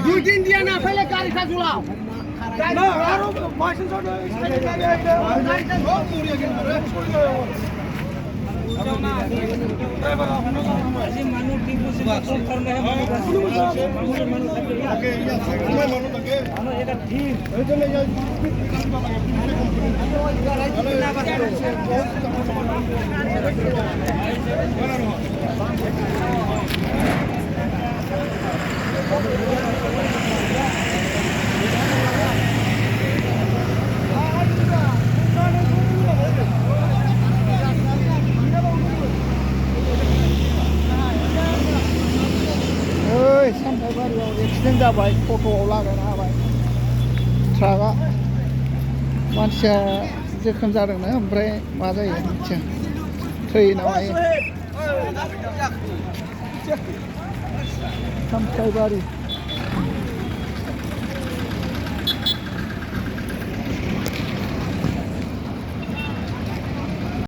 দুই দিন দিয়া না ফেলে গাড়ি খাজুলাও না আরো মাইসেন ছোট samthaibari एक्सिडेन्ट जाबाय टट'आव लागायना होबाय ट्राकआ मानसिया जोखोम जादोंनो ओमफ्राय मा जायो मिथिया थैयो ना मायो samthaibari